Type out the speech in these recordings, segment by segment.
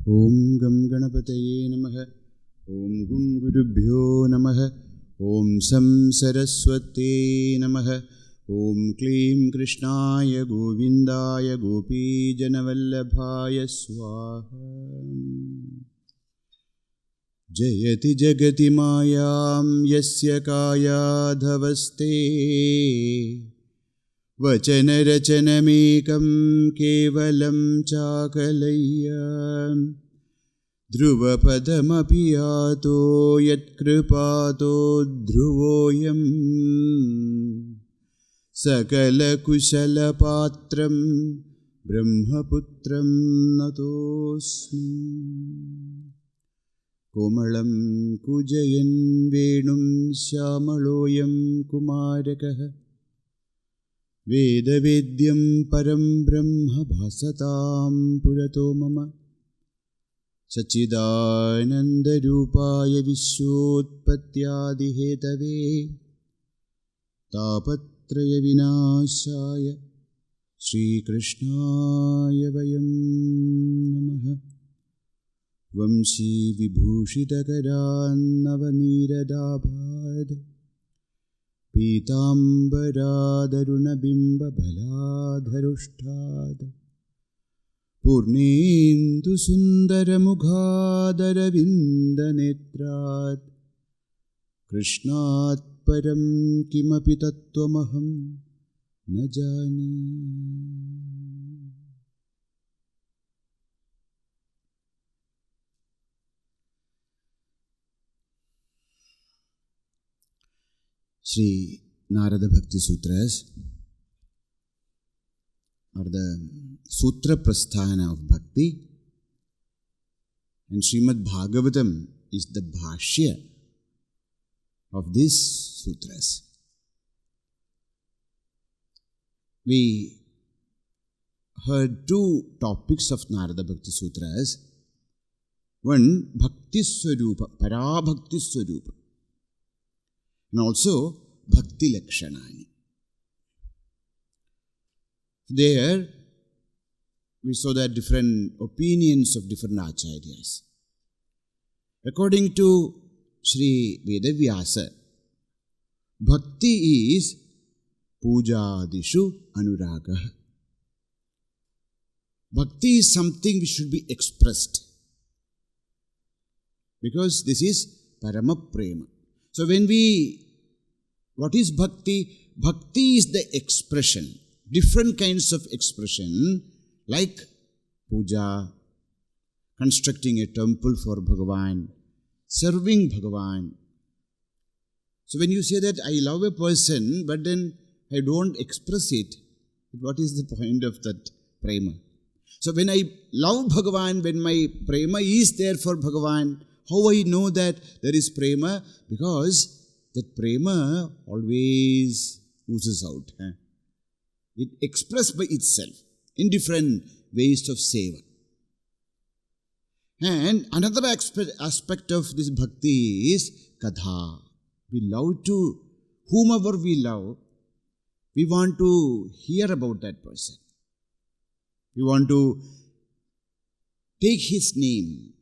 Om Gam Ganapataye Namaha. Om Gum Gurubhyo Namaha. Om Sam Sarasvati Namaha. Om Klim Krishnaya Govindaya Gopi Janavallabhaya Swaha. Jayati Jagati Mayam Yasya Kaya Dhavaste Vachana Rachanamekam Kevalam Chakalaya Dhruva Padamapiyato Yatkripato Dhruvoyam Sakala Kushala Patram Brahmaputram Natosmi Komalam Kujayan Venum Shyamaloyam Kumarakaha Vedavedyam Param Brahma Bhasatam Purato Mama Sachidananda Rupaya Vishwotpatyadi Hetave Tapatraya Vinashaya Shri Krishnaya Vayam Namaha Vamshi Vibhushitakaran Navaniradabhad Pitambaradharunabimba Bhaladharushtad Purnendu Sundaramughadaravindanetrat Krishnat Param Kimapi Tattvamaham Najani. Nārada Bhakti Sutras are the Sutra Prasthana of Bhakti, and Śrīmad Bhāgavatam is the Bhashya of these Sutras. We heard two topics of Nārada Bhakti Sutras. One, Bhakti Swarupa, parābhakti Swarupa, and also Bhakti Lakshanani. There we saw that different opinions of different acharyas. According to Sri Vedavyasa, Bhakti is Pujadishu Anuraga. Bhakti is something which should be expressed, because this is Parama Prema. So what is Bhakti? Bhakti is the expression, different kinds of expression, like puja, constructing a temple for Bhagavan, serving Bhagavan. So when you say that I love a person, but then I don't express it, what is the point of that prema? So when I love Bhagavan, when my prema is there for Bhagavan, how I know that there is prema? Because that prema always oozes out. It expressed by itself in different ways of seva. And another aspect of this bhakti is katha. We love to, whomever we love, we want to hear about that person. We want to take his name.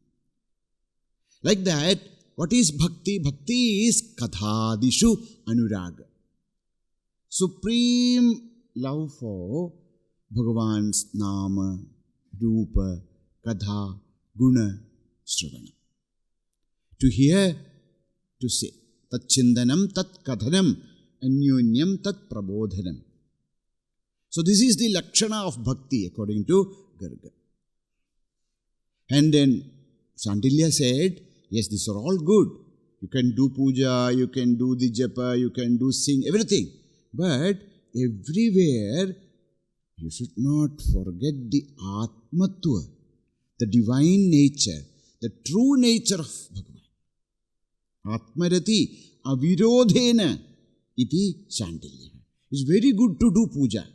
Like that, what is bhakti? Bhakti is kathadishu anuraga. Supreme love for Bhagavan's nama, rupa, katha, guna, shravana. To hear, to say. Tat chindanam, tat kathanam, anyonyam, tat prabodhanam. So this is the lakshana of bhakti according to Garga. And then Sandilya said, yes, these are all good. You can do puja, you can do the japa, you can do sing, everything. But everywhere, you should not forget the atmatva, the divine nature, the true nature of Bhagavan. Atmarati avirodhena iti Sandilya. It's very good to do puja.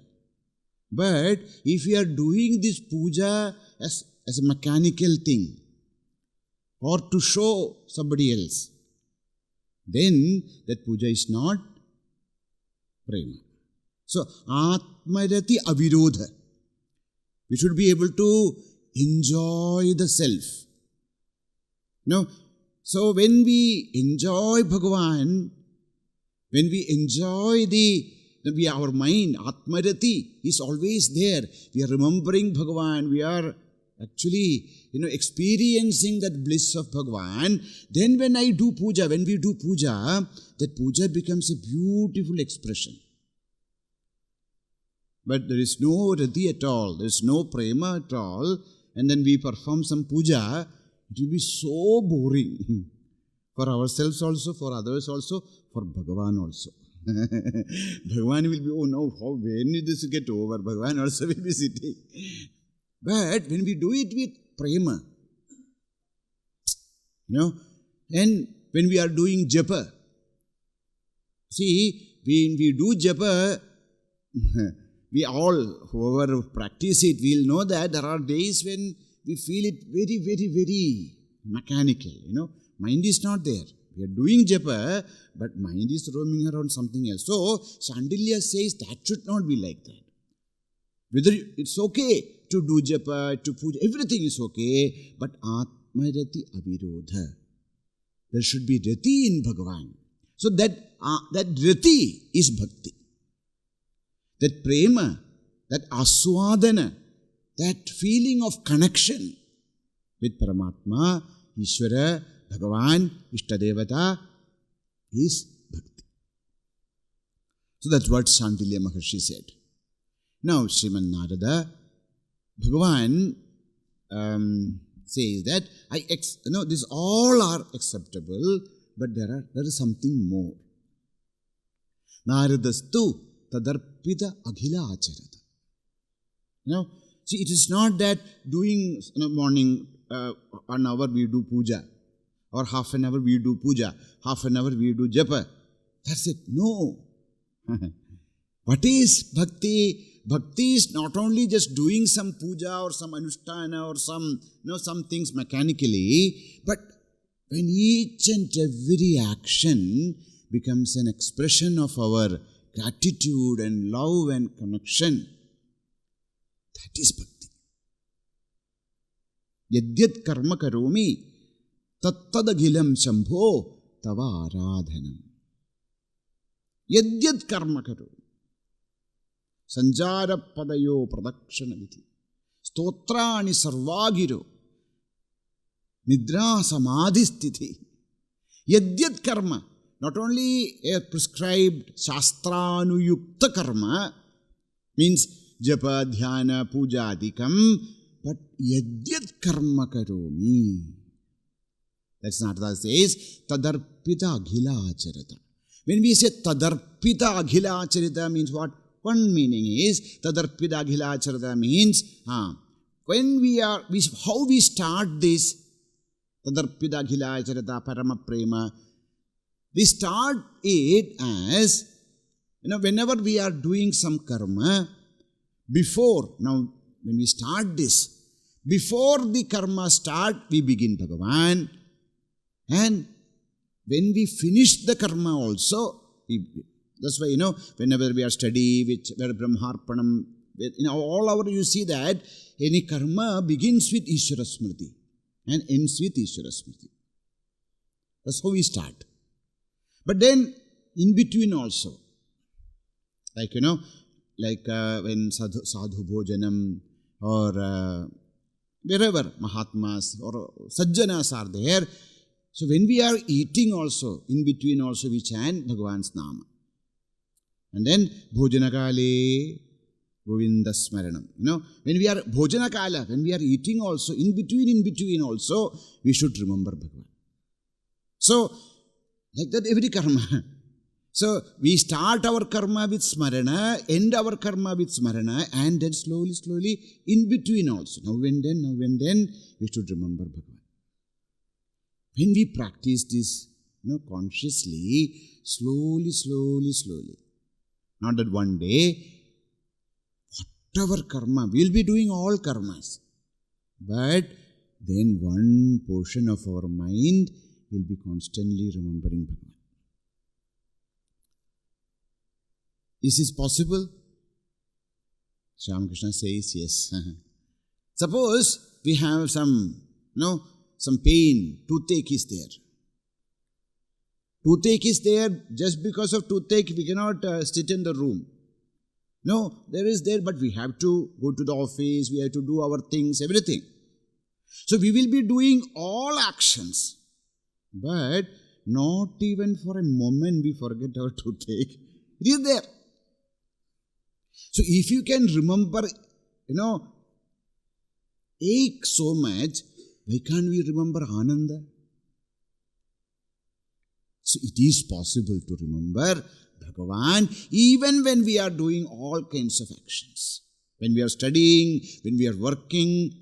But if you are doing this puja as a mechanical thing, or to show somebody else, then that puja is not prema. So, atmarati avirodha. We should be able to enjoy the self. So when we enjoy Bhagavan, when we enjoy our mind, Atmarati is always there. We are remembering Bhagavan. We are actually, experiencing that bliss of Bhagavan. Then when we do puja, that puja becomes a beautiful expression. But there is no rati at all. There is no prema at all. And then we perform some puja. It will be so boring. For ourselves also, for others also, for Bhagavan also. Bhagavan will be, oh no, when will this get over? Bhagavan also will be sitting. But when we do it with prema, and when we are doing japa, see, when we do japa, we all, whoever practice it, will know that there are days when we feel it very, very, very mechanical, Mind is not there. We are doing japa, but mind is roaming around something else. So, Shandilya says that should not be like that. Whether it's okay to do japa, to puja, everything is okay, but Atmarati Avirodha. There should be rati in Bhagavan. So that rati is bhakti. That prema, that aswadana, that feeling of connection with Paramatma, Ishvara, Bhagavan, Ishtadevata is bhakti. So that's what Shandilya Maharshi said. Now, Śrīmad Nārada, Bhagavan says that these all are acceptable, but there is something more. Naradastu tadarpita aghila acharata. See, it is not that doing morning 1 hour we do puja, or half an hour we do puja, half an hour we do japa. That's it. No. What is bhakti? Bhakti is not only just doing some puja or some anushtana or some things mechanically, but when each and every action becomes an expression of our gratitude and love and connection, that is bhakti. Yadyat karma karomi tattadaghilam shambho tava aradhanam. Yadyat karma karomi. Sanjara padayo pradakshana vidhi. Stotrani sarvagiro. Nidra samadhi sthiti. Yadyat karma. Not only a prescribed shastranuyukta karma, means japa, dhyana, puja, adikam, but yadyat karma karomi. That's Narada says, tadarpita aghila acharata. When we say tadarpita aghila acharita means what? One meaning is, tadarpita aghila acharata means, when how we start this, tadarpita aghila acharata parama prema, we start it as, whenever we are doing some karma, when we start this, before the karma start, we begin Bhagavan, and when we finish the karma also, that's why, whenever we are studying, where Brahmarpanam, all over you see that any karma begins with Ishvara Smriti and ends with Ishvara Smriti. That's how we start. But then, in between also, like when sadhu bhojanam or wherever Mahatmas or Sajjanas are there, so when we are eating also, in between also we chant Bhagavan's Nama. And then Bhojanakale Govinda Smaranam. When we are Bhojanakala, when we are eating also, in between also, we should remember Bhagavan. So, like that every karma. So, we start our karma with smarana, end our karma with smarana, and then slowly, in between also. Now and then, we should remember Bhagavan. When we practice this, consciously, slowly, not that one day, whatever karma, we will be doing all karmas. But then one portion of our mind will be constantly remembering Bhagavan. Is this possible? Sri Ramakrishna says yes. Suppose we have some pain, toothache is there. Toothache is there, just because of toothache we cannot sit in the room. No, there is there, but we have to go to the office, we have to do our things, everything. So we will be doing all actions, but not even for a moment we forget our toothache. It is there. So if you can remember, ache so much, why can't we remember Ananda? So it is possible to remember Bhagavan even when we are doing all kinds of actions. When we are studying, when we are working.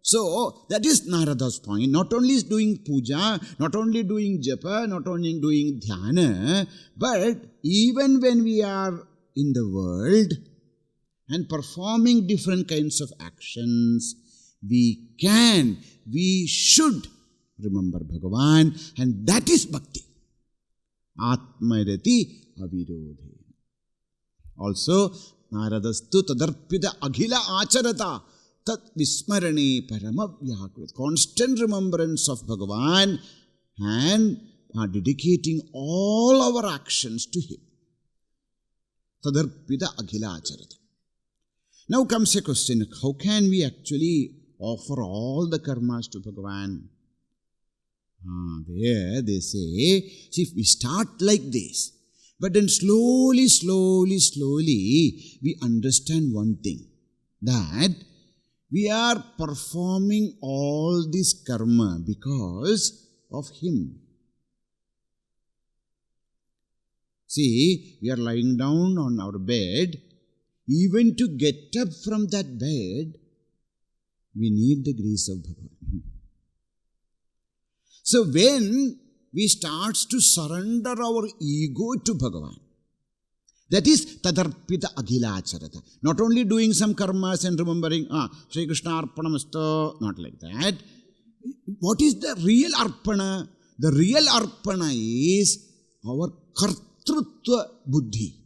So that is Narada's point. Not only is doing puja, not only doing japa, not only doing dhyana, but even when we are in the world and performing different kinds of actions, we should remember Bhagavan, and that is bhakti. Atmarati avirodhe. Also, Naradastu tadarpita aghila acharata tat vismarane paramavyakrut. Constant remembrance of Bhagavan and dedicating all our actions to Him. Tadarpita aghila acharata. Now comes a question, how can we actually offer all the karmas to Bhagavan? There they say, see, if we start like this, but then slowly, we understand one thing, that we are performing all this karma because of Him. See, we are lying down on our bed. Even to get up from that bed, we need the grace of Bhagavan. So when we start to surrender our ego to Bhagavan, that is tadarpita aghila acharata. Not only doing some karmas and remembering, Sri Krishna arpanamastu, not like that. What is the real arpana? The real arpana is our kartrutva buddhi.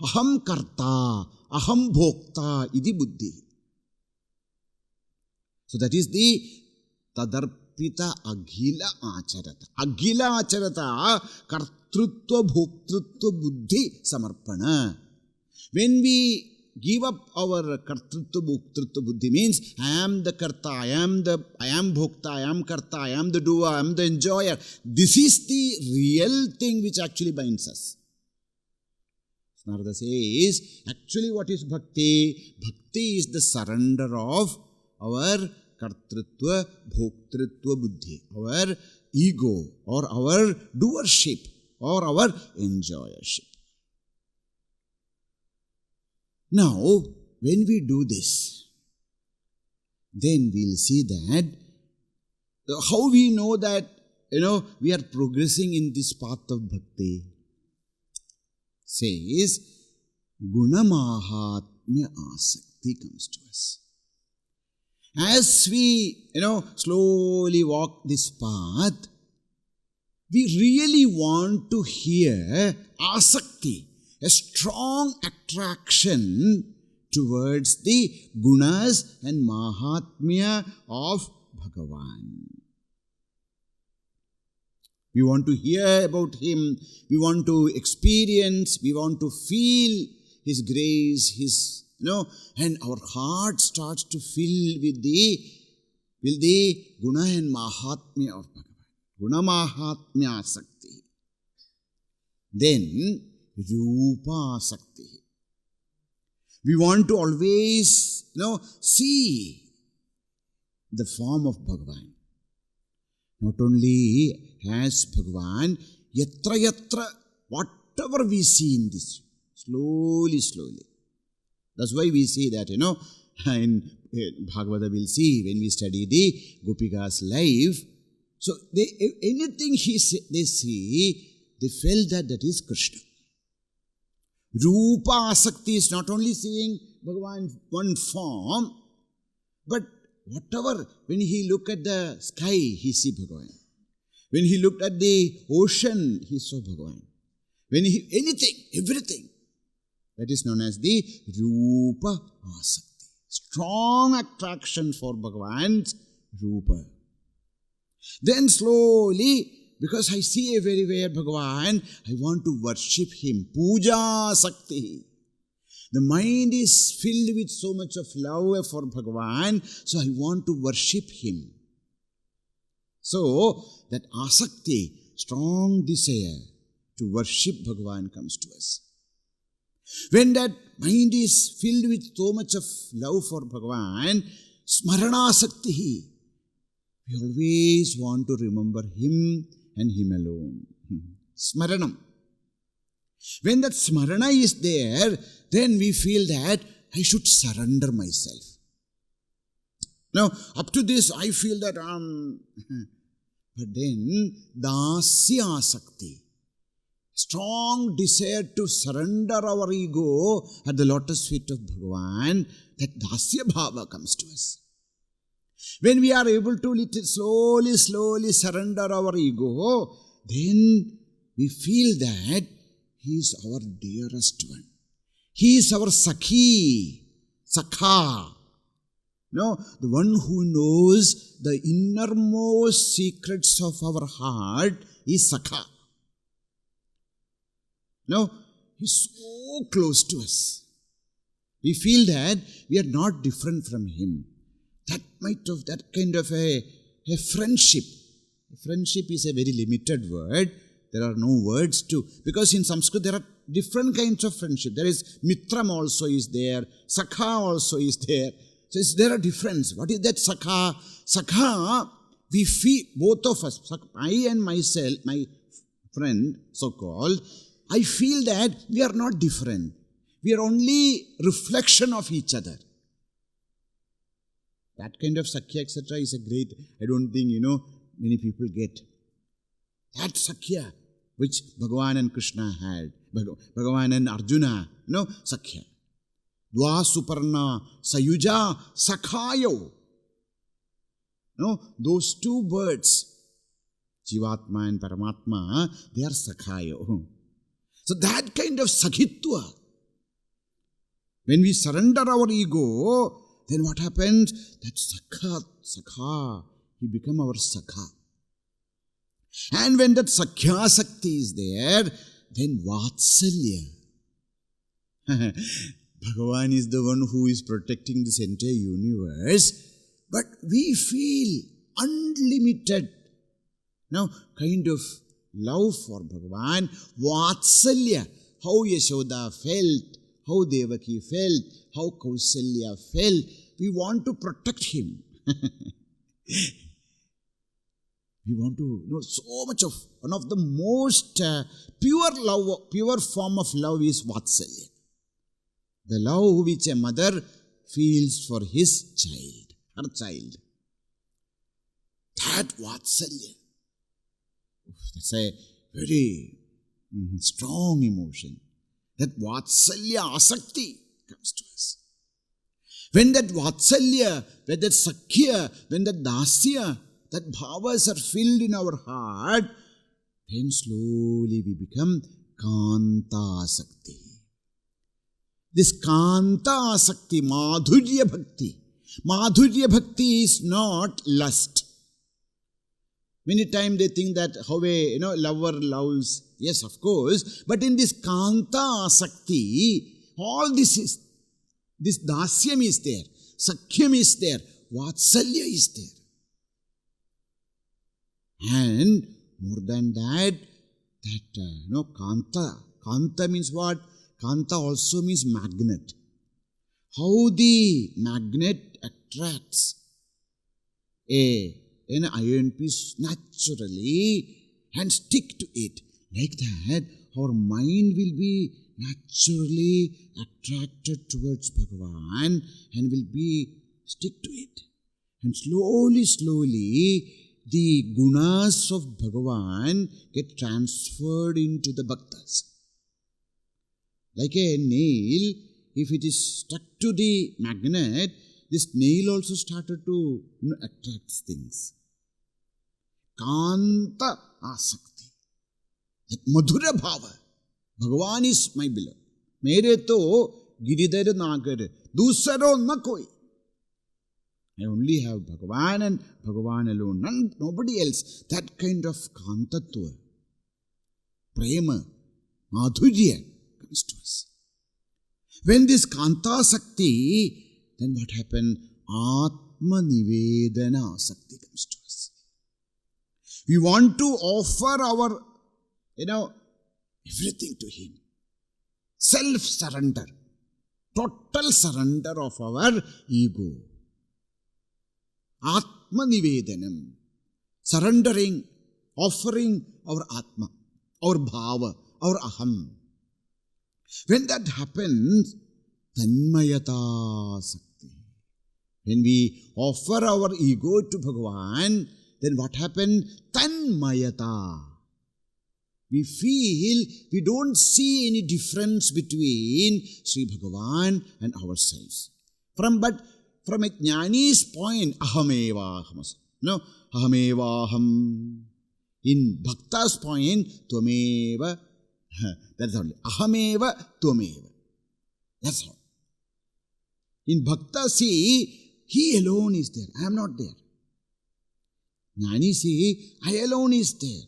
Aham karta, aham bhokta, idi buddhi. So that is the tadarpita aghila acharata. Aghila acharata, kartrutva bhoktrutva buddhi samarpana. When we give up our kartrutva bhoktrutva buddhi, means I am the karta, I am bhokta, I am karta, I am the doer, I am the enjoyer. This is the real thing which actually binds us. Narada says, actually what is bhakti? Bhakti is the surrender of our kartrutva, bhoktrutva buddhi, our ego or our doership or our enjoyership. Now, when we do this, then we'll see that how we know that, we are progressing in this path of bhakti. Says, gunamahatmya asakti comes to us. As we, slowly walk this path, we really want to hear asakti, a strong attraction towards the gunas and mahatmya of Bhagavan. We want to hear about Him, we want to experience, we want to feel His grace, His, and our heart starts to fill with the guna and mahatmya of Bhagavan. Guna mahatmya sakti. Then, rupa sakti. We want to always, see the form of Bhagavan. Not only has Bhagavan, yatra, whatever we see in this, slowly. That's why we see that, in Bhagavata we'll see when we study the Gopika's life. So anything they see, they felt that is Krishna. Rupa asakti is not only seeing Bhagavan one form, but whatever, when he looked at the sky, he see Bhagavan. When he looked at the ocean, he saw Bhagavan. When everything, that is known as the Rupa Asakti. strong attraction for Bhagavan's Rupa. Then slowly, because I see everywhere Bhagavan, I want to worship him. Puja Sakti. The mind is filled with so much of love for Bhagavan, so I want to worship him. So, that asakti, strong desire to worship Bhagavan comes to us. When that mind is filled with so much of love for Bhagavan, smarana sakti, we always want to remember him and him alone. Smaranam. When that smarana is there, then we feel that I should surrender myself. Now, up to this, I feel that but then, dasya sakti, strong desire to surrender our ego at the lotus feet of Bhagavan, that dasya bhava comes to us. When we are able to slowly surrender our ego, then we feel that he is our dearest one. He is our sakhi, sakha. No, the one who knows the innermost secrets of our heart is sakha. No, he's so close to us. We feel that we are not different from him. That kind of a friendship. Friendship is a very limited word. There are no words to, because in Sanskrit there are different kinds of friendship. There is mitram also is there, sakha also is there. So there are differences. What is that sakha? Sakha, we feel, both of us, I and myself, my friend, so-called, I feel that we are not different. We are only reflection of each other. That kind of sakhya, etc. is a great, I don't think, many people get. That sakhya, which Bhagavan and Krishna had, Bhagavan and Arjuna, sakhya. Dva suparna sayuja sakhayo. Those two birds, Jivatma and Paramatma, they are sakhayo. So that kind of sakhitva, when we surrender our ego, then what happens? That sakha, he become our sakha. And when that sakhya sakti is there, then vatsalya. Bhagavan is the one who is protecting this entire universe, but we feel unlimited, kind of love for Bhagavan. Vatsalya, how Yashoda felt, how Devaki felt, how Kausalya felt. We want to protect him. We want to know so much of, one of the most pure love, pure form of love is Vatsalya. The love which a mother feels for his child, her child. That Vatsalya. That's a very strong emotion. That Vatsalya asakti comes to us. When that Vatsalya, when that sakhya, when that dasya, that bhavas are filled in our heart, then slowly we become kanta asakti. This kanta asakti, madhurya bhakti. Madhurya bhakti is not lust. Many times they think that how a lover loves. Yes, of course. But in this kanta asakti, all this is, this dasyam is there, sakhyam is there, vatsalya is there. And more than that, kanta. Kanta means what? Kanta also means magnet. How the magnet attracts an iron piece naturally and stick to it. Like that, our mind will be naturally attracted towards Bhagavan and will be stick to it. And slowly, the gunas of Bhagavan get transferred into the bhaktas. Like a nail, if it is stuck to the magnet, this nail also started to attract things. Kanta asakti. That madhura bhava. Bhagavan is my beloved. Mere to giridhar nagar. Dusaro na koi. I only have Bhagavan and Bhagavan alone, nobody else. That kind of kantatva, prema, madhurya comes to us. When this kanta sakti, then what happened? Atma nivedana sakti comes to us. We want to offer our, everything to Him. Self-surrender. Total surrender of our ego. Atma nivedanam. Surrendering, offering our Atma, our Bhava, our Aham. When that happens, tanmayata sakti. When we offer our ego to Bhagavan, then what happened? Tanmayata. We feel, we don't see any difference between Sri Bhagavan and ourselves. From a jnani's point, ahamevaham. No, ahamevaham. In bhakta's point, tvameva. That's all. Ahameva, tvameva. That's all. In bhakta, see, he alone is there. I am not there. Jnani, see, I alone is there.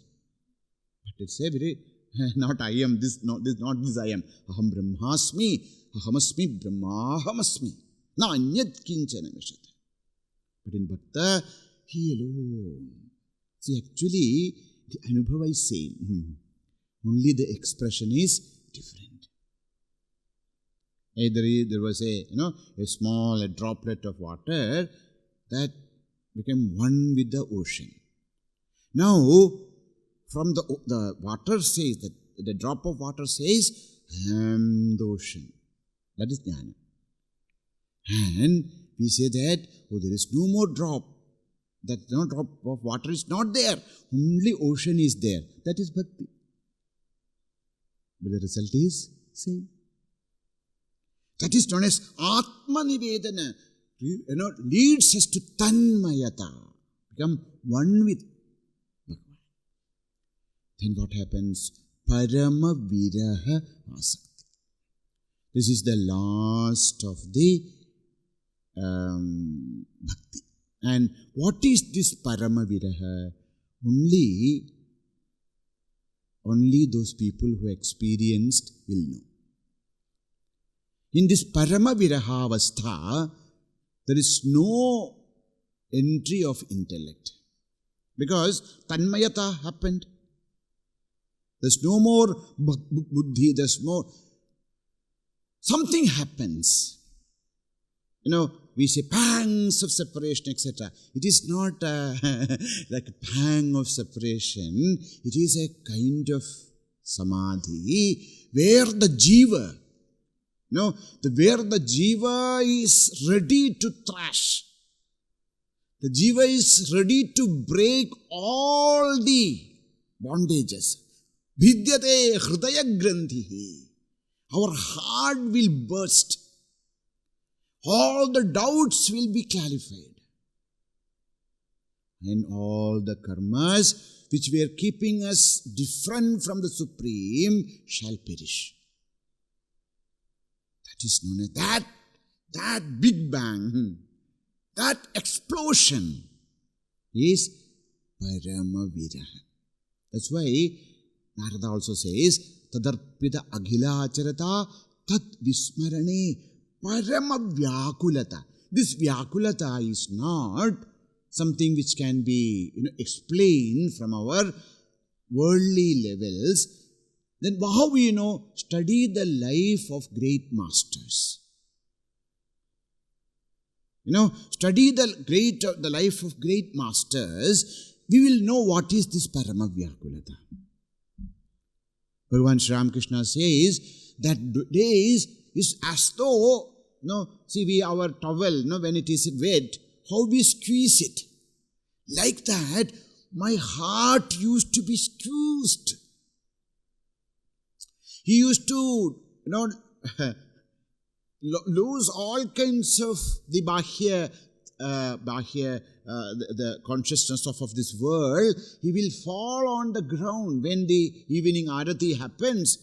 But it's a very, not I am, not this I am. Aham brahmasmi, ahamasmi brahmahamasmi. Na anyat kinchana mishata. But in bhakta, he alone. See, actually, the anubhava is same. Only the expression is different. Either there was a small droplet of water that became one with the ocean. Now, from the water says, that the drop of water says, I am the ocean. That is jnana. And we say that, there is no more drop. That no drop of water is not there. Only ocean is there. That is bhakti. But the result is same. That is known as Atma Nivedana. Leads us to Tanmayata. Become one with Bhagavan. Then what happens? Parama Viraha Asakti. This is the last of the Bhakti. And what is this Parama Viraha? Only those people who experienced will know. In this Parama Viraha Avastha, there is no entry of intellect. Because Tanmayata happened. There's no more buddhi, there's more. Something happens. We say pangs of separation, etc. It is not like a pang of separation. It is a kind of samadhi where the jiva, where the jiva is ready to thrash. The jiva is ready to break all the bondages. Vidyate hridaya granthihi. Our heart will burst. All the doubts will be clarified. And all the karmas which were keeping us different from the Supreme shall perish. That is known as that big bang, that explosion is Parama Viraha. That's why Narada also says, Tadarpita Aghila Acharata Tat Vismarane Parama Vyakulata. This Vyakulata is not something which can be explained from our worldly levels. Then how we study the life of great masters. Study the life of great masters, we will know what is this Parama Vyakulata. Bhagavan Sri Ramakrishna says that days is as though, our towel, when it is wet, how we squeeze it. Like that, my heart used to be squeezed. He used to, lose all kinds of the the consciousness of this world. He will fall on the ground when the evening arati happens,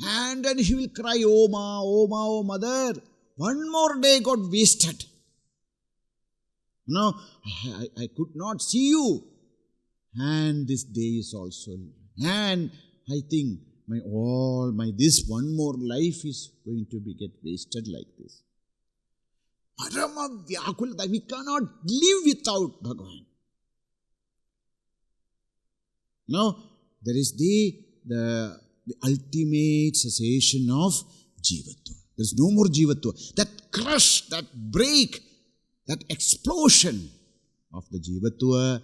and then he will cry, "Oh ma, oh mother, one more day got wasted." No, I could not see you. And this day is also. And I think this one more life is going to get wasted like this. Parama Vyakulata, we cannot live without Bhagavan. Now, there is the ultimate cessation of Jivatva. There is no more Jivatva. That crush, that break, that explosion of the Jivatva,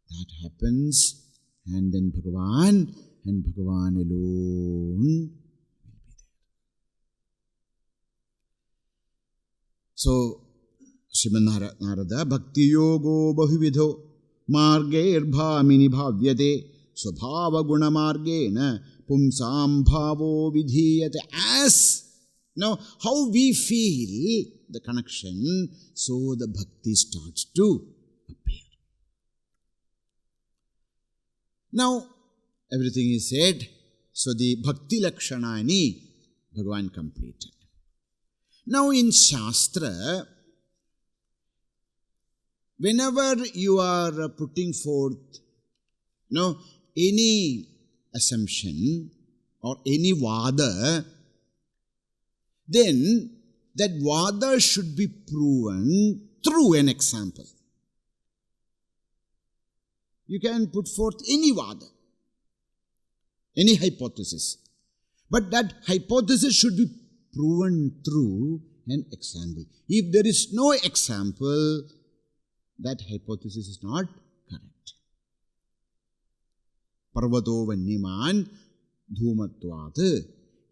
that happens, and then Bhagavan and Bhagavan alone will be there. So, Śrīmad Nārada, Bhakti Yogo Bahuvidho Marger Bhamini Bhavyate Swabhava Guna Margena Pumsam Bhavo Vidhiyate. As how we feel the connection, so the bhakti starts to appear. Now, everything is said. So the Bhakti Lakshanani Bhagavan completed. Now in Shastra, whenever you are putting forth any assumption or any vada, then that vada should be proven through an example. You can put forth any vada, any hypothesis, but that hypothesis should be proven through an example. If there is no example, that hypothesis is not correct. Parvato vanniman dhumatvat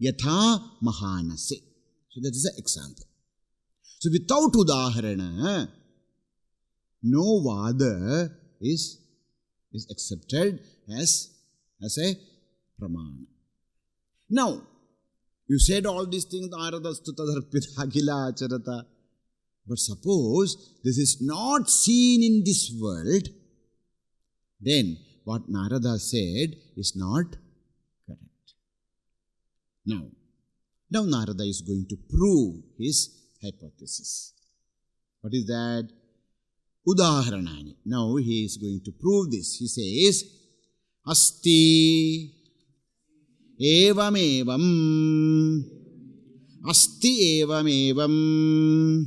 yathā mahanase. So that is an example. So without udaharana, no vada is accepted as a pramana. Now, you said all these things, Narada Stutadarpita Akhila Acharata. But suppose this is not seen in this world, then what Narada said is not correct. Now Narada is going to prove his hypothesis. What is that? Udaharanani. Now he is going to prove this. He says, asty evam asty evam.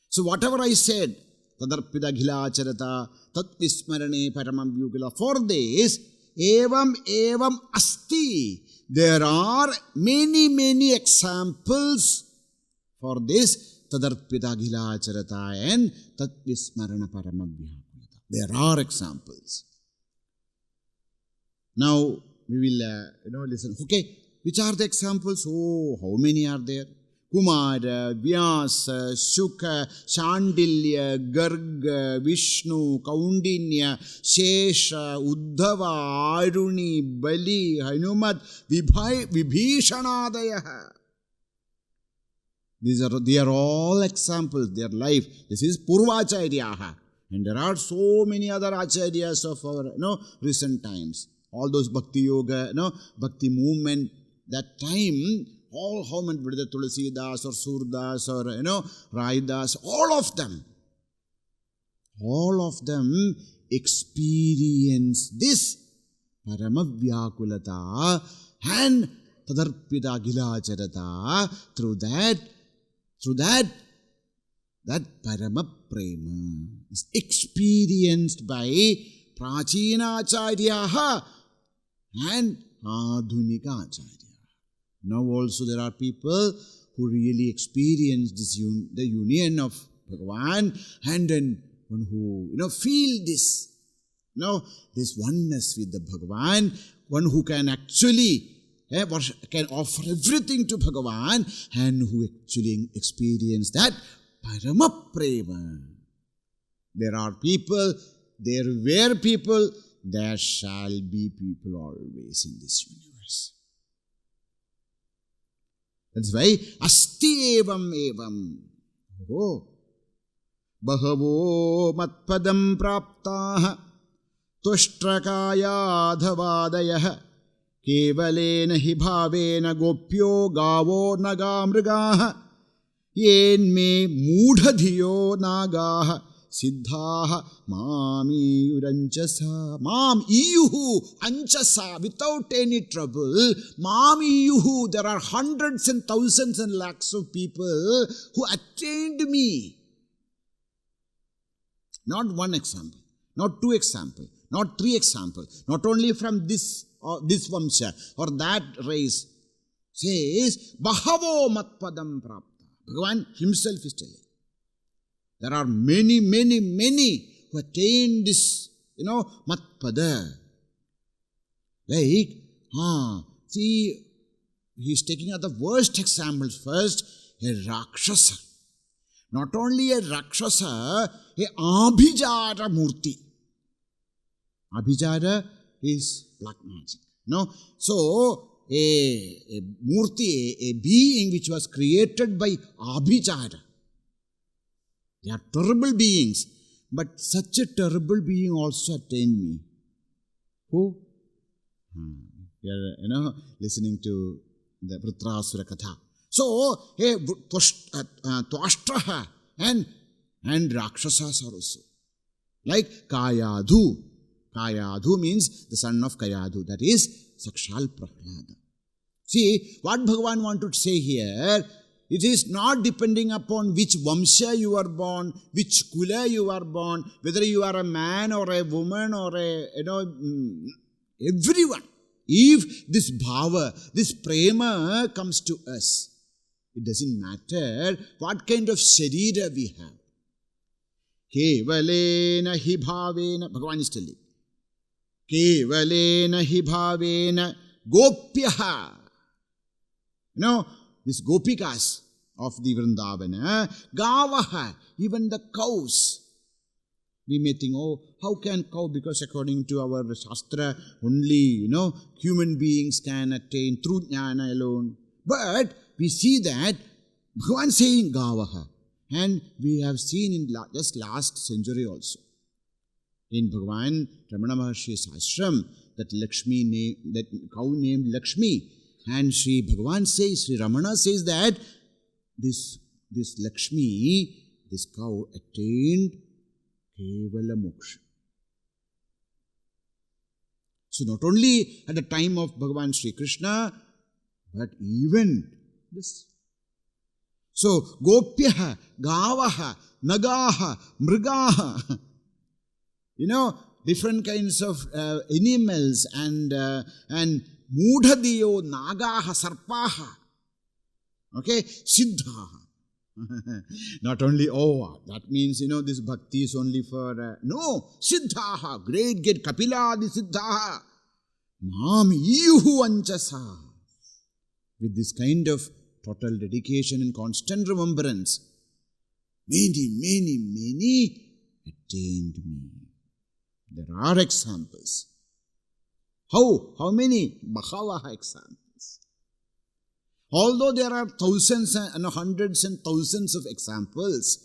So whatever I said, tadarpida ghila charata tat vismarane paramam vyugala, for this evam asty. There are many examples for this tadarpita ghila charata and tat vismarana paramam vyugala. There are examples. Now we will listen. Okay, which are the examples? Oh, how many are there? Kumara, Vyasa, Shuka, Shandilya, Garga, Vishnu, Kaundinya, Shesha, Uddhava, Aruni, Bali, Hanumat, Vibhishanadaya. They are all examples, their life. This is Purvacharyaha. And there are so many other acharyas of our recent times. All those Bhakti Yoga, Bhakti movement, that time, all how many, whether Tulsidas or Surdas or Raidas, all of them experience this Paramavyakulata and Tadarpita Gilacharata through that Paramaprema is experienced by Prachina Acharyaha and Adhunika Acharya. Now also there are people who really experience this the union of Bhagavan, and then one who feel this this oneness with the Bhagavan, one who can actually can offer everything to Bhagavan, and who actually experience that Paramaprema. There are people, there were people, there shall be people always in this universe. That's why asty evam. Oh, bahavo matpadam praptaha tushtakaya dhavadayah kevalena hi bhavena gopyo gavo nagamrigaha yen me mudhadhiyo nagaha siddhaha mami uranchasa. Mam iyuhu anchasa, without any trouble. Mam iyuhu, there are hundreds and thousands and lakhs of people who attained me. Not one example, not two examples, not three examples, not only from this or this vamsha or that race. Says, Bahavo matpadam prapta. Bhagavan himself is telling. There are many, many, many who attain this, matpada. Like, see, he is taking out the worst examples first. A Rakshasa. Not only a Rakshasa, a Abhijara Murti. Abhijara is black magic. So, a Murti, a being which was created by Abhijara. They are terrible beings. But such a terrible being also attained me. Who? You are, listening to the Vritrasura Katha. So, Twashtraha and Rakshasas are also. Like Kayadhu. Kayadhu means the son of Kayadhu. That is Sakshal Prahlada. See, what Bhagavan wanted to say here, it is not depending upon which vamsha you are born, which kula you are born, whether you are a man or a woman or everyone. If this bhava, this prema comes to us, it doesn't matter what kind of sharira we have. Kevalena hi bhavena, Bhagavan is telling. Kevalena hi bhavena gopyaha. These gopikas of the Vrindavana, gavaha, even the cows. We may think, how can cow? Because according to our Shastra, only, human beings can attain through jnana alone. But we see that Bhagavan saying gavaha. And we have seen in just last century also. In Bhagavan Ramana Maharshi's ashram, that cow named Lakshmi. And Sri Bhagavan says, Sri Ramana says that this Lakshmi, this cow attained Kevala Moksha. So not only at the time of Bhagavan Sri Krishna, but even this. So Gopyaha, Gavaha, Nagaha, Mrigaha, different kinds of animals and Mudhadiyo, Nagaha, Sarpaha. Okay, Siddhaha. Not only, that means, this bhakti is only for, no, Siddhaha, great Kapila, the Siddhaha. Mam Yuhu Anchasa. With this kind of total dedication and constant remembrance, many, many, many attained me. There are examples. How many? Bahavaha examples. Although there are thousands and hundreds and thousands of examples,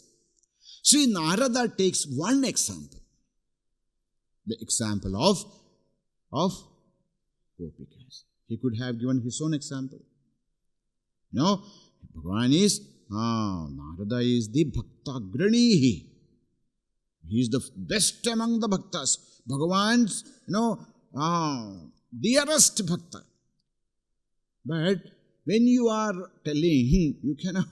Sri Narada takes one example. The example of Gopikas. He could have given his own example. Bhagavan is, Narada is the Bhaktagranihi. He is the best among the Bhaktas. Bhagavan's, dearest Bhakta. But when you are telling, you cannot,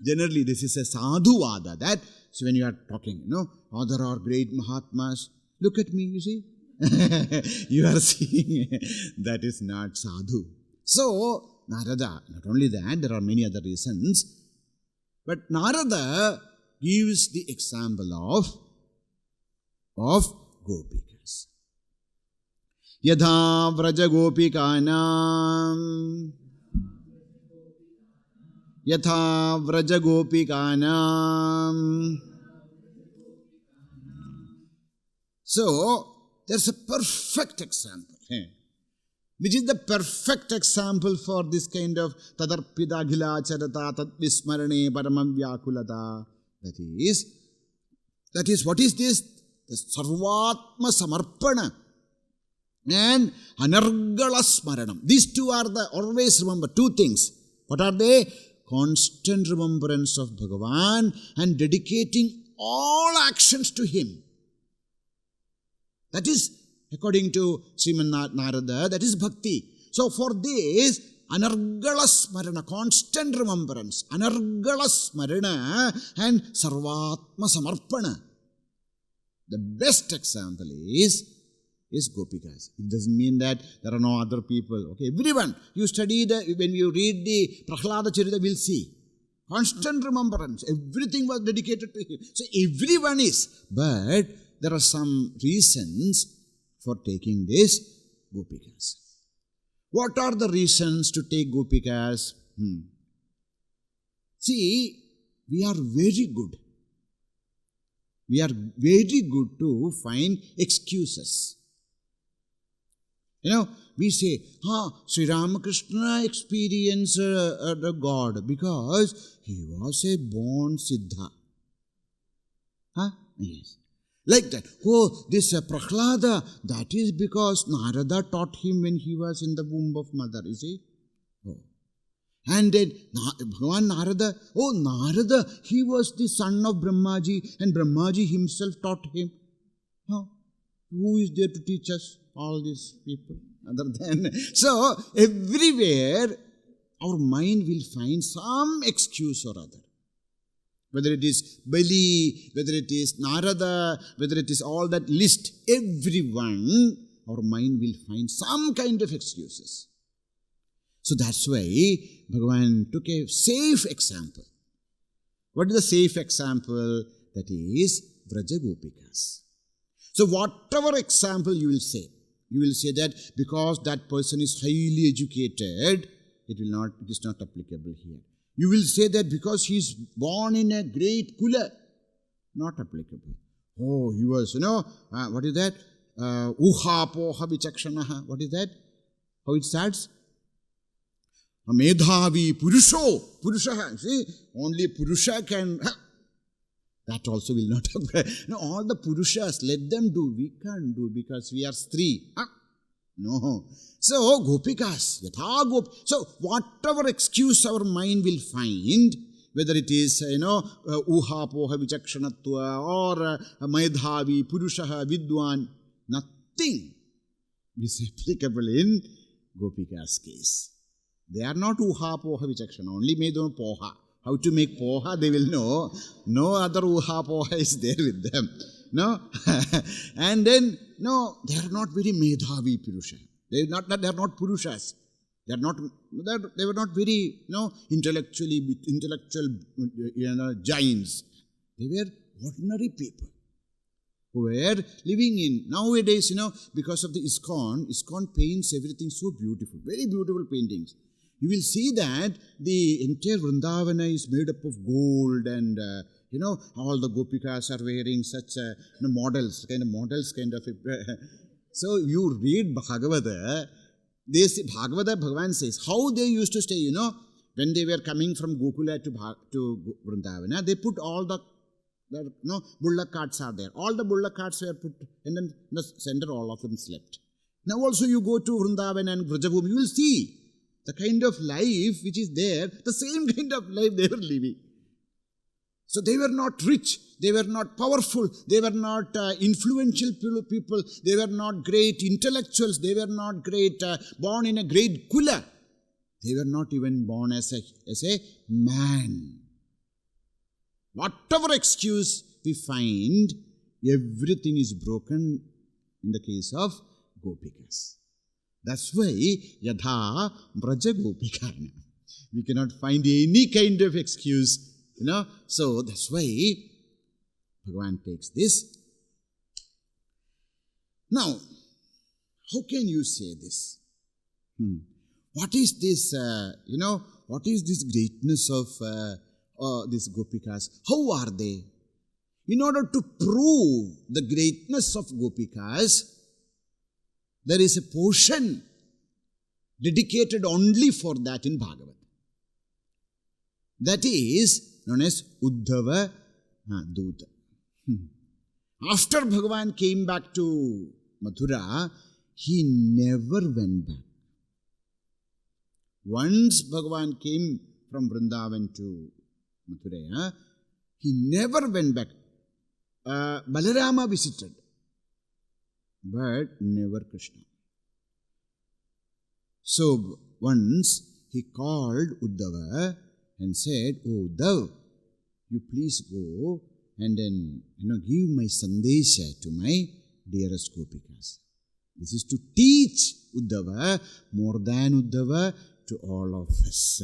generally this is a sadhuvada, that, so when you are talking, there are great Mahatmas, look at me, you see. You are seeing, that is not sadhu. So, Narada, not only that, there are many other reasons, but Narada gives the example of Gopikas. Yathā vraja-gopikānām. Yathā vraja-gopikānām. So, there's a perfect example. Which is the perfect example for this kind of tadarpita ghila charata tadvismarane paramam vyakulata. That is, what is this? The sarvatma samarpana and anargala smaranam. These two are always remember two things. What are they? constant remembrance of Bhagavan and dedicating all actions to Him. That is, according to Śrīmad Nārada, that is bhakti. So for this, anargala smarana, constant remembrance, anargala smarana and sarvatma samarpana. The best example is Gopikas. It doesn't mean that there are no other people. Okay, everyone. You study when you read the Prahlada Charita, we'll see. Constant remembrance. Everything was dedicated to him. So everyone is. But there are some reasons for taking this Gopikas. What are the reasons to take Gopikas? See, we are very good. We are very good to find excuses. We say, Sri Ramakrishna experienced the God because he was a born Siddha. Yes. Like that. This Prahlada, that is because Narada taught him when he was in the womb of mother, you see. And then Bhagavan Narada, Narada, he was the son of Brahmaji and Brahmaji himself taught him. Who is there to teach us? All these people. Other than. So, everywhere our mind will find some excuse or other. Whether it is Bali, whether it is Narada, whether it is all that list, everyone, our mind will find some kind of excuses. So that's why Bhagavan took a safe example. What is the safe example? That is vraja-gopikas. So whatever example you will say that because that person is highly educated, it is not applicable here. You will say that because he is born in a great kula, not applicable. He was, what is that? Uha poha vichakshanaha. What is that? How it starts? Medhavi purushaha. See, only purusha can. That also will not apply. All the purushas, let them do. We can't do because we are stree. No. So, gopikas, yathā. So, whatever excuse our mind will find, whether it is, uha poha vichakshanatva or medhavi, purushaha, vidwan, nothing is applicable in gopikas' case. They are not uha poha vichakshana, only medho poha. How to make poha, they will know. No other uha poha is there with them. No? And then, they are not very medhavi purusha. They are not purushas. They were not very, intellectual giants. They were ordinary people who were living in. Nowadays, because of the ISKCON paints everything so beautiful. Very beautiful paintings. You will see that the entire Vrindavana is made up of gold and, all the gopikas are wearing such models. So you read Bhagavata, Bhagavan says, how they used to stay, when they were coming from Gokula to Vrindavana, they put all the bullock carts are there. All the bullock carts were put, and then in the center all of them slept. Now also you go to Vrindavana and Vrajabhumi, you will see the kind of life which is there, the same kind of life they were living. So they were not rich, they were not powerful, they were not influential people, they were not great intellectuals, they were not great, born in a great kula. They were not even born as a man. Whatever excuse we find, everything is broken in the case of gopikas. That's why yathā vraja-gopikānām. We cannot find any kind of excuse, So that's why Bhagavan takes this. Now, how can you say this? What is this, what is this greatness of these gopikas? How are they? In order to prove the greatness of gopikas, there is a portion dedicated only for that in Bhagavatam. That is known as Uddhava Duta. After Bhagavan came back to Mathura, he never went back. Once Bhagavan came from Vrindavan to Mathura, he never went back. Balarama visited, but never Krishna. So once he called Uddhava and said, "Oh Uddhav, you please go and then give my sandesha to my dearest gopikas." This is to teach Uddhava more than Uddhava to all of us.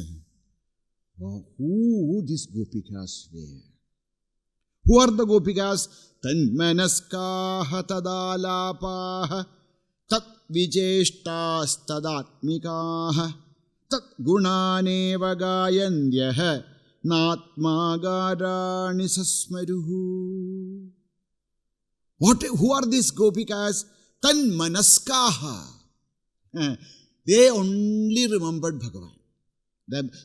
Who these gopikas were? Who are the gopikas? Tanmanaskaha tadalapaha tat vicheshtas tadatmikaha tat gunaneva gayandyaha natmagarani sasmaruhu. Who are these gopikas? Tanmanaskaha. They only remembered Bhagavan.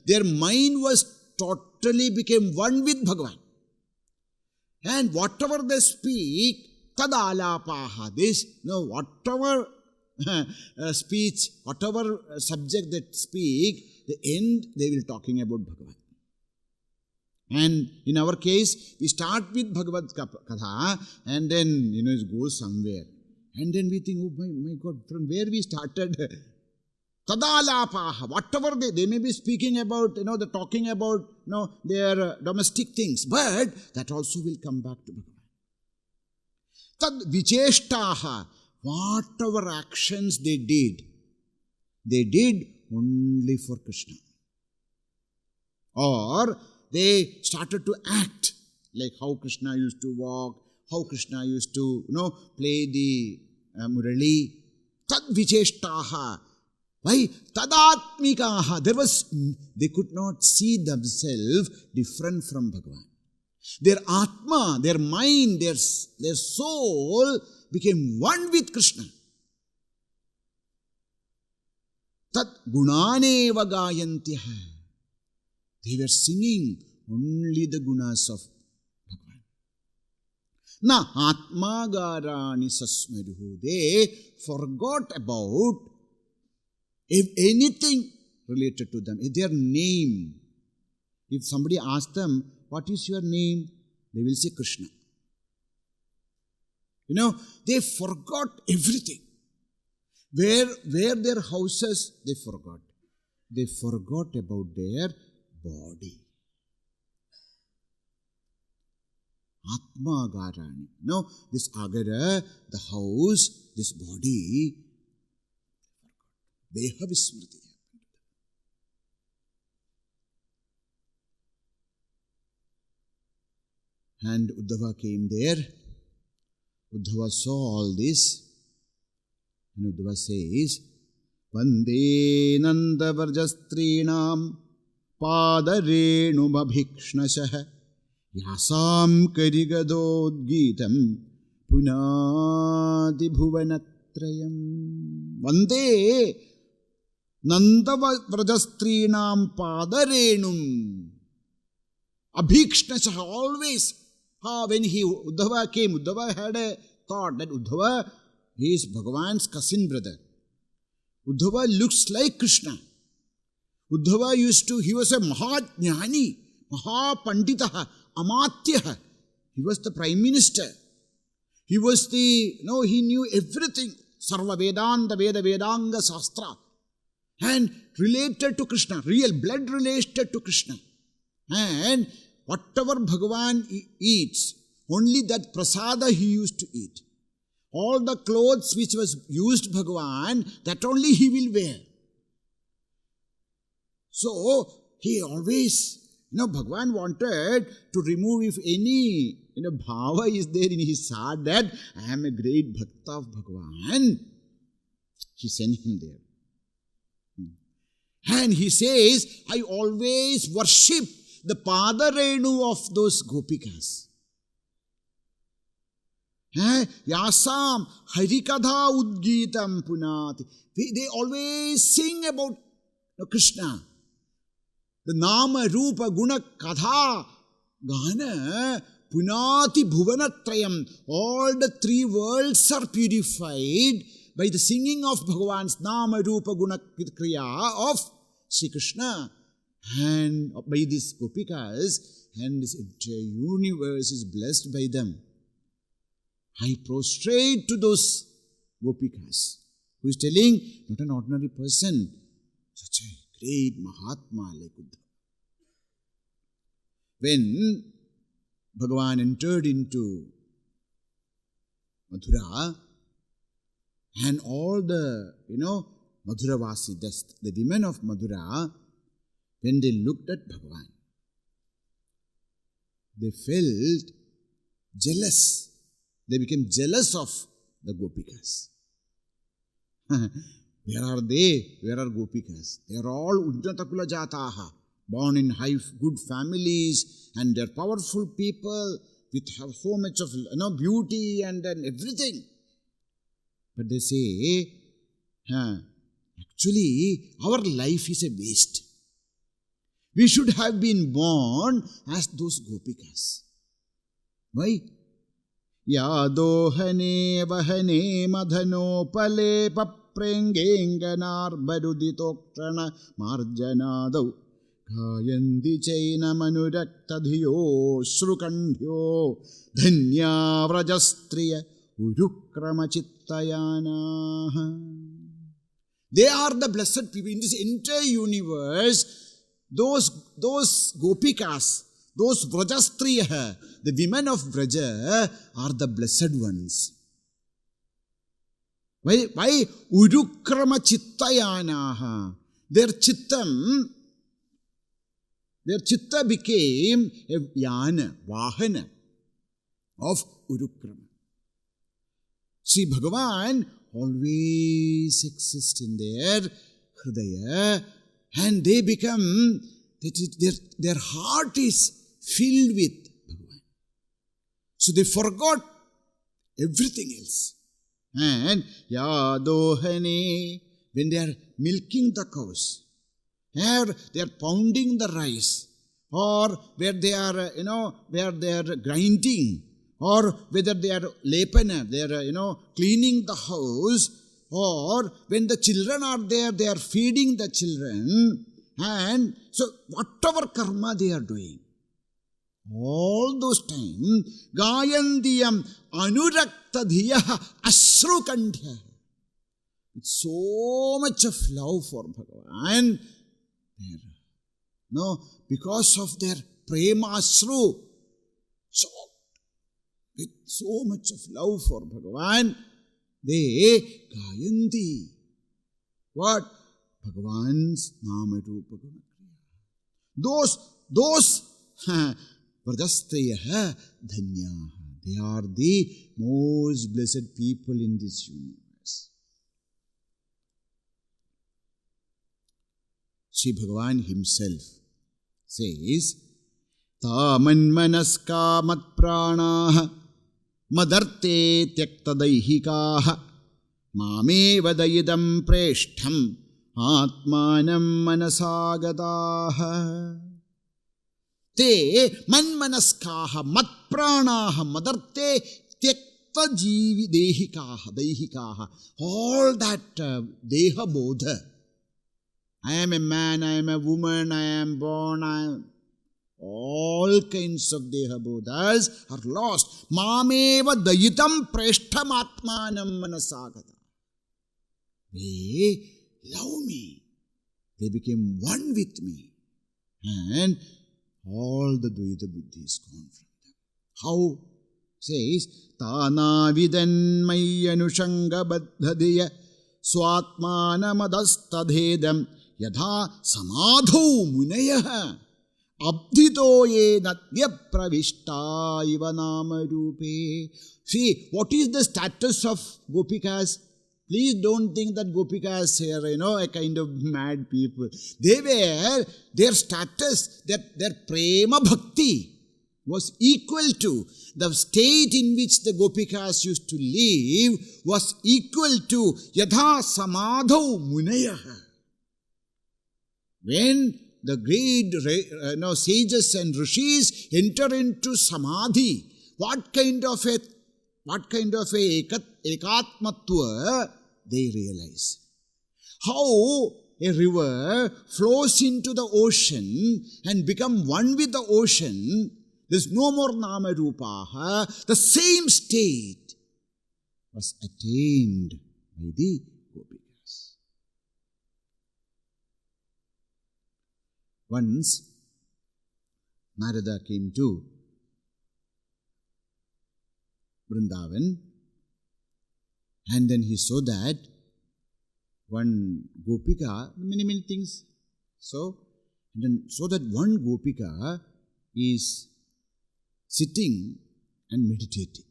Their mind was totally became one with Bhagavan. And whatever they speak, tadalapaha, whatever speech, whatever subject they speak, the end they will talking about Bhagavan. And in our case, we start with Bhagavad Katha and then, it goes somewhere. And then we think, oh my God, from where we started? Tadalapaha, whatever they may be speaking about, they're talking about, their domestic things, but that also will come back to Bhagavan. Tad vicheshtaha, whatever actions they did only for Krishna. Or they started to act like how Krishna used to walk, how Krishna used to, play the murali. Tad vicheshtaha. Why? Tadatmikaha. They could not see themselves different from Bhagavan. Their Atma, their mind, their soul became one with Krishna. Tat gunaneva gayantiha. They were singing only the gunas of Bhagavan. Na atma garani sasmaruhu. They forgot about if anything related to them, their name. If somebody asks them, what is your name? They will say Krishna. They forgot everything. Where their houses, they forgot. They forgot about their body. Atma Agarani. This Agara, the house, this body, Deha Vismriti. And Uddhava came there. Uddhava saw all this. And Uddhava says, Vande Nanda Varjastrinam Padarenu Mabhikshnashaha Yasam Karigadodgitam Punati Bhuvanatrayam. Vande Nanda Vrajastrinam Padarenum Abhikshnashaha. Always, when Uddhava came, Uddhava had a thought that Uddhava, he is Bhagavan's cousin brother. Uddhava looks like Krishna. Uddhava he was a Mahajnani, Mahapanditaha, Amatyaha. He was the prime minister. He was he knew everything. Sarva Vedanta, Vedanga Sastra. And related to Krishna, real blood related to Krishna. And whatever Bhagavan eats, only that prasada he used to eat. All the clothes which was used Bhagavan, that only he will wear. So, he always, Bhagavan wanted to remove if any, bhava is there in his heart that I am a great bhakta of Bhagavan. He sent him there. And he says, I always worship the Padarenu of those gopikas. Yasam Harikadha Udgitam Punati. They always sing about Krishna. The Nama, Rupa, Guna, Katha, Gana, Punati Bhuvanatrayam. All the three worlds are purified by the singing of Bhagavan's Nama, Rupa, Guna, Kriya of Sri Krishna. and by these gopikas, and this entire universe is blessed by them. I prostrate to those gopikas, who is telling, not an ordinary person, such a great Mahatma like Uddhava. When Bhagavan entered into Mathura, and all the, Madhuravasi, the women of Mathura, when they looked at Bhagavan, they felt jealous. They became jealous of the gopikas. Where are they? Where are gopikas? They are all Uddhatakula Jataha, born in high, good families, and they are powerful people with so much of beauty and everything. But they say, actually, our life is a waste. We should have been born as those gopikas. Why? Yadohane vahane madhanopale paprengenganar baruditoktrana marjanadau Gayandi chaina manuraktadhiyo srukandhyo dhanya vrajastriya urukramachittayana. They are the blessed people in this entire universe. Those gopikas, those vrajastriya, the women of Vraja, are the blessed ones. Why? Urukramachittayana. Their chitta became a yana, vahana of Urukrama. See, Bhagavan always exists in their hridaya, and they become, their heart is filled with Bhagavan. So they forgot everything else. And yadohane, when they are milking the cows, or they are pounding the rice, or where they are, where they are grinding, or whether they are lepana, they are, cleaning the house, or when the children are there, they are feeding the children, and so whatever karma they are doing, all those times, gayandiyam anuraktadhiyaha asrukandhya, with so much of love for Bhagavan, because of their prema asru, with so much of love for Bhagavan, they gayanti. What? Bhagavan's nama rupa guna. Those vrajastriya dhanyaha. They are the most blessed people in this universe. Sri Bhagavan himself says, Taman manaska mat pranaha madarte tyaktadaihikaha mame vadayidam preshtham atmanam manasagataha. Te manmanaskaha mat pranaha madarte tyaktajivi dehikaha. All that deha bodha. I am a man, I am a woman, I am born, all kinds of deha bodhas are lost. Mameva dayitam preshtham atmanam manasagata. They love me. They became one with me. And all the dvaita buddhi is gone from them. How? Says, Tana vidan mayyanushanga baddhadiya swatmanamadasadhedam yathā samadhau munayah abdhito ye natya pravishta iva nama rupe. See, what is the status of gopikas? Please don't think that gopikas are, a kind of mad people. Their status, their prema bhakti was equal to the state in which the gopikas used to live, was equal to yathā samadhau munayah. When the great sages and rishis enter into samadhi, what kind of a ekatmatva they realize. How a river flows into the ocean and become one with the ocean, there's no more nama rupaha, the same state was attained by the Gopikas. Once, Narada came to Vrindavan, and then he saw that one Gopika, many things, and then saw that one Gopika is sitting and meditating.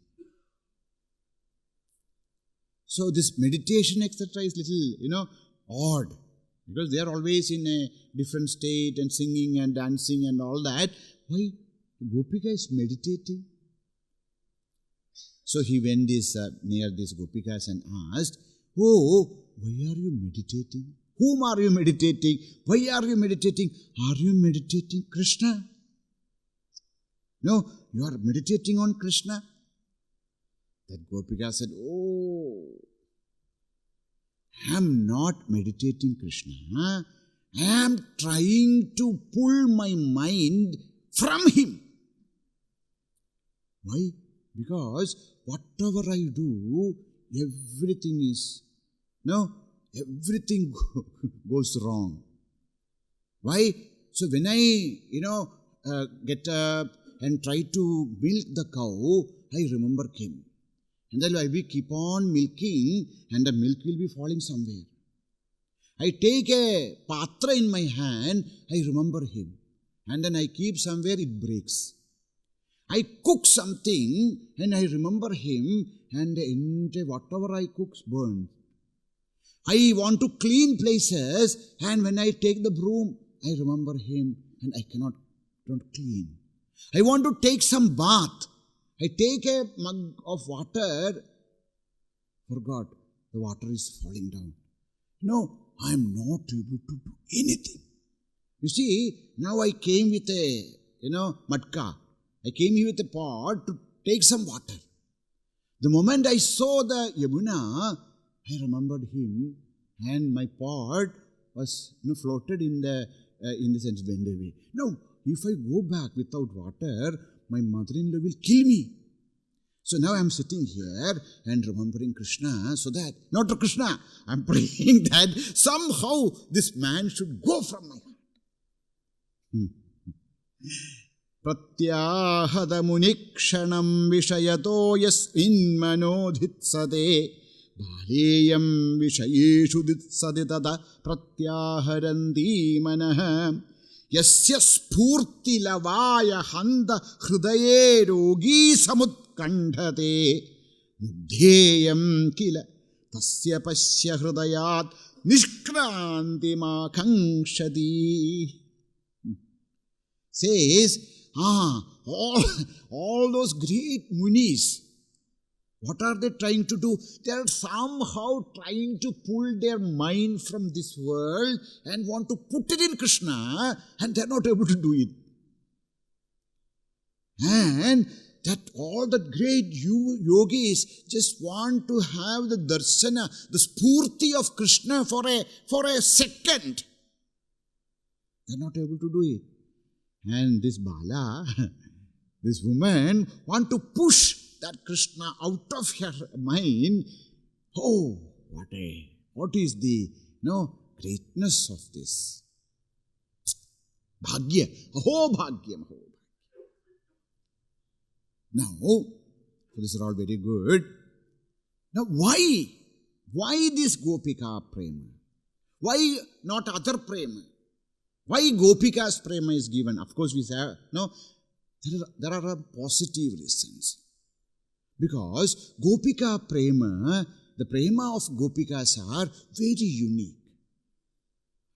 So this meditation, etc., is little, odd, because they are always in a different state and singing and dancing and all that. Why Gopika is meditating? So he went near these Gopikas and asked, "Oh, why are you meditating? Whom are you meditating? Why are you meditating? Are you meditating Krishna? No, you are meditating on Krishna." That Gopika said, "Oh, I am not meditating Krishna. I am trying to pull my mind from him." Why? Because whatever I do, everything goes wrong. Why? So when I, get up and try to milk the cow, I remember him. And then I will keep on milking and the milk will be falling somewhere. I take a patra in my hand, I remember him. And then I keep somewhere, it breaks. I cook something and I remember him, and whatever I cook burns. I want to clean places, and when I take the broom, I remember him and I don't clean. I want to take some bath. I take a mug of water, forgot, the water is falling down. No, I am not able to do anything. You see, now I came with a, matka. I came here with a pot to take some water. The moment I saw the Yamuna, I remembered him, and my pot was floated in the sense went away. Now, if I go back without water, my mother-in-law will kill me. So now I am sitting here and remembering Krishna, so that, not to Krishna, I am praying that somehow this man should go from my heart. Pratyahada munikshanam vishayato yasmin manodhitsade bhaleyam vishayeshu ditsade tada pratyaharanti manah yasya spurti lavaya handa hridaye rogi samutkandhate mudheyam kila tasya pasya hridayat nishkranti makangshadi. Says, all those great munis, what are they trying to do? They are somehow trying to pull their mind from this world and want to put it in Krishna, and they are not able to do it. And that all the great yogis just want to have the darsana, the spurti of Krishna for a second. They are not able to do it. And this Bala, this woman, want to push that Krishna out of her mind. Oh, what is the greatness of this? Bhagya, aho bhagya. Now, these are all very good. Now, why this Gopika prema? Why not other prema? Why Gopika's prema is given? Of course, we say, there are positive reasons. Because Gopika prema, the prema of Gopikas are very unique.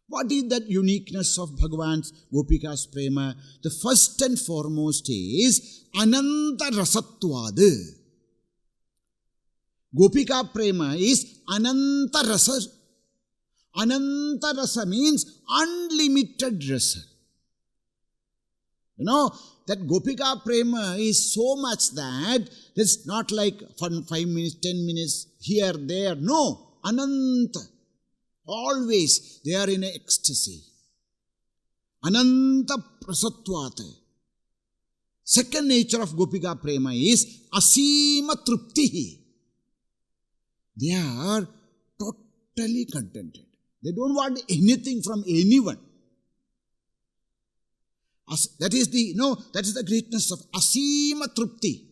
What is that uniqueness of Bhagavan's Gopika's prema? The first and foremost is Ananta Rasatvada. Gopika prema is Ananta Rasa. Ananta Rasa means unlimited rasa. That Gopika prema is so much that it's not like 5 minutes, 10 minutes, here, there. No, Ananta. Always they are in ecstasy. Ananta prasatvata. Second nature of Gopika Prema is asīma truptihi. They are totally contented. They don't want anything from anyone. That is the greatness of asīma trupti.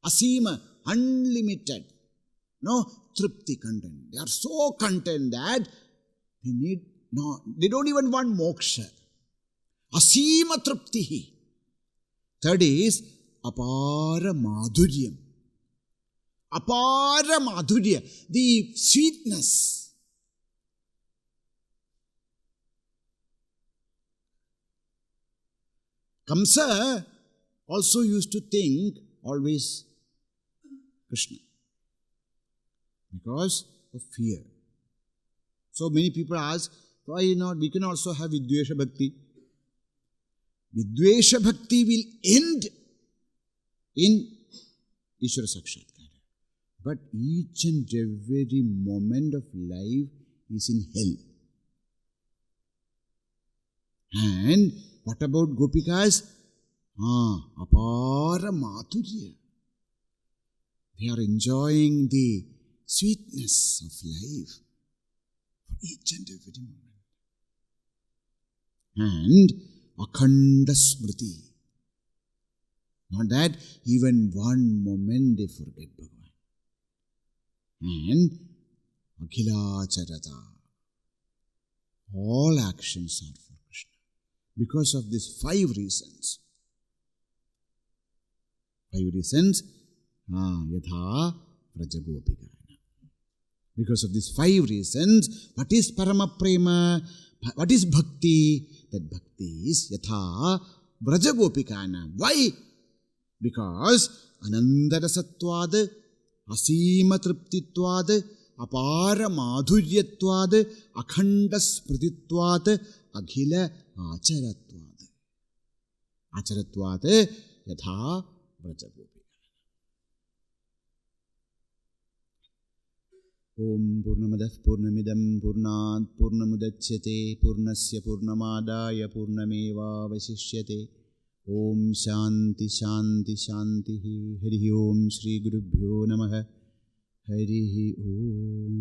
Asīma, unlimited. Trupti, content. They are so content that they don't even want moksha. Asīma truptihi. Third is apara madhuryam. Apara madhurya, the sweetness. Kamsa also used to think always Krishna because of fear. So many people ask, why not? We can also have Vidvesha Bhakti. Vidvesha Bhakti will end in Ishvara Sakshatkara. But each and every moment of life is in hell. And what about Gopikas? Apara madhurya. They are enjoying the sweetness of life for each and every moment. And akhanda smriti. Not that even one moment they forget Bhagavan. And akhilacharata. All actions are for Krishna. Because of these 5 reasons. 5 reasons. Yathā, vraja-gopikānām. Because of these 5 reasons, what is parama prema? What is bhakti? That bhakti is yathā, vraja-gopikānām. Why? Because anandarasatvad, asīma triptitvad, apara madhuryatvad, akhanda smrititvad, akhila acharatvad. Acharatvad yathā vraja-gopikānām. Om Purnamadah Purnamidam Purnat Purnamudachyate Purnasya Purnamadaya Purnameva Vasishyate. Om Shanti Shanti Shanti. Harihi Om Shri Gurubhyo Namaha. Harihi Om.